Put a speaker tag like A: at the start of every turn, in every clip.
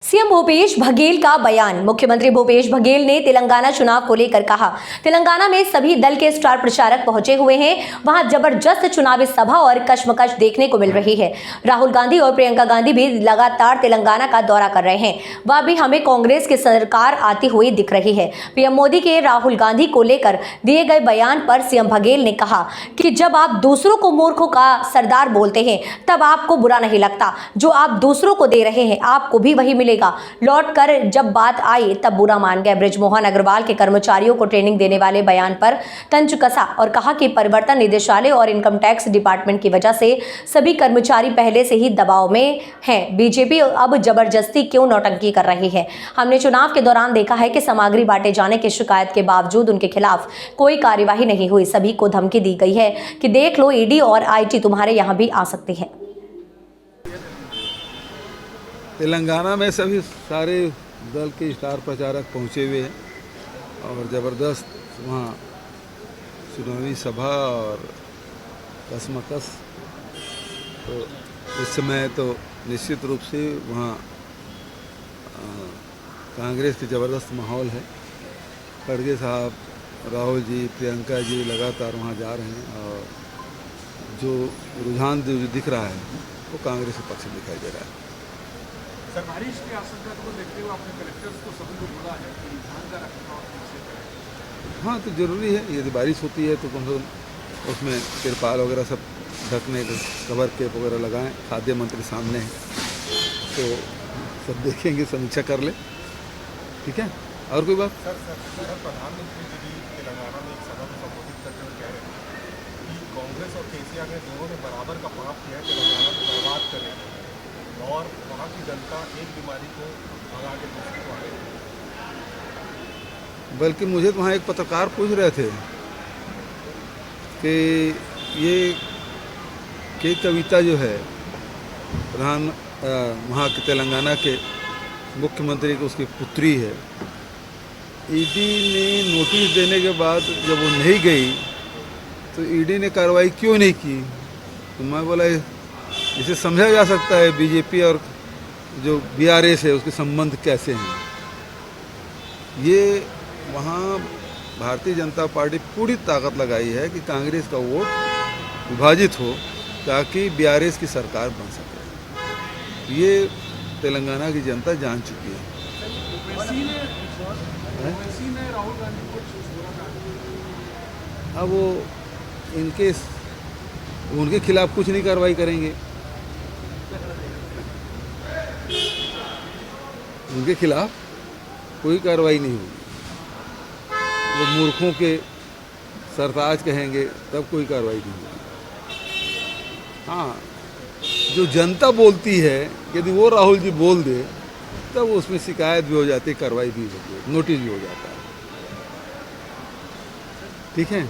A: CM Bhupesh Baghel का बयान। मुख्यमंत्री भूपेश बघेल ने तेलंगाना चुनाव को लेकर कहा, तेलंगाना में सभी दल के स्टार प्रचारक पहुंचे हुए हैं, वहां जबरदस्त चुनावी सभा और कश्मकश देखने को मिल रही है। राहुल गांधी और प्रियंका गांधी भी लगातार तेलंगाना का दौरा कर रहे हैं, वह भी हमें कांग्रेस की सरकार आती हुई दिख रही है। पीएम मोदी के राहुल गांधी को लेकर दिए गए बयान पर सीएम बघेल ने कहा कि जब आप दूसरों को मूर्खों का सरदार बोलते हैं तब आपको बुरा नहीं लगता, जो आप दूसरों को दे रहे हैं आपको भी वही मिलेगा। लौट कर जब बात आई तब बुरा मान गए। बृजमोहन अग्रवाल के कर्मचारियों को ट्रेनिंग देने वाले बयान पर तंज कसा और कहा कि परिवर्तन निदेशालय और इनकम टैक्स डिपार्टमेंट की वजह से सभी कर्मचारी पहले से ही दबाव में हैं। बीजेपी अब जबरदस्ती क्यों नौटंकी कर रही है? हमने चुनाव के दौरान देखा है कि सामग्री बांटे जाने की शिकायत के बावजूद उनके खिलाफ कोई कार्यवाही नहीं हुई। सभी को धमकी दी गई है कि देख लो, ईडी और आईटी तुम्हारे यहां भी आ सकती है।
B: तेलंगाना में सभी सारे दल के स्टार प्रचारक पहुंचे हुए हैं और ज़बरदस्त वहाँ चुनावी सभा और कसमकस। तो इस समय तो निश्चित रूप से वहाँ कांग्रेस की ज़बरदस्त माहौल है। खड़गे साहब, राहुल जी, प्रियंका जी लगातार वहाँ जा रहे हैं और जो रुझान जो दिख रहा है वो कांग्रेस के पक्ष में दिखाई दे रहा है।
C: सर, बारिश की आशंका को देखते हुए आपने कलेक्टर्स को सभी को बोला है कि ध्यान का रखरखाव कैसे करें?
B: हाँ, तो ज़रूरी है। यदि बारिश होती है तो कम से कम उसमें तिरपाल वगैरह सब ढकने का कवर केप वगैरह लगाएं। खाद्य मंत्री सामने हैं तो सब देखेंगे, समीक्षा कर ले। ठीक है, और कोई बात?
C: सर प्रधानमंत्री जी भी तेलंगाना में एक सभा को संबोधित करते हुए कह रहे हैं कि कांग्रेस और केसीआर ने दोनों ने बराबर का पाप किया है, तेलंगाना को बर्बाद करें और वहाँ की जनता एक बीमारी को भगा के दूसरी को आगे।
B: बल्कि मुझे तो वहाँ एक पत्रकार पूछ रहे थे कि ये के कविता जो है प्रधान वहाँ के तेलंगाना के मुख्यमंत्री की उसकी पुत्री है, ईडी ने नोटिस देने के बाद जब वो नहीं गई तो ईडी ने कार्रवाई क्यों नहीं की? तो मैं बोला इसे समझा जा सकता है बीजेपी और जो बीआरएस है उसके संबंध कैसे हैं। ये वहाँ भारतीय जनता पार्टी पूरी ताकत लगाई है कि कांग्रेस का वोट विभाजित हो ताकि बीआरएस की सरकार बन सके। ये तेलंगाना की जनता जान चुकी है। अब वो उनके खिलाफ कुछ नहीं कार्रवाई करेंगे, उनके खिलाफ कोई कार्रवाई नहीं होगी। वो मूर्खों के सरताज कहेंगे तब कोई कार्रवाई नहीं होगी। हाँ, जो जनता बोलती है यदि वो राहुल जी बोल दे तब उसमें शिकायत भी हो जाती है, कार्रवाई भी होती है, नोटिस भी हो जाता है। ठीक है,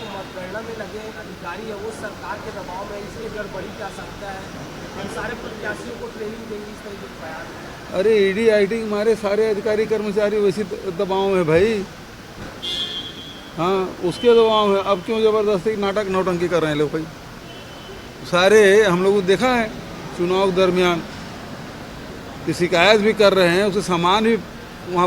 D: मतगणना में लगे अधिकारी है वो सरकार के दबाव में, इसलिए गड़बड़ी की आशंका है। हम सारे प्रत्याशियों को ट्रेनिंग देंगे, इस तरीके के बयान।
B: अरे ईडी आईटी हमारे सारे अधिकारी कर्मचारी वैसे दबाव में भाई। हाँ, उसके दबाव में अब क्यों ज़बरदस्ती नाटक नौटंकी कर रहे हैं लोग भाई? सारे हम लोग देखा है चुनाव दरमियान की शिकायत भी कर रहे हैं, उसे सामान भी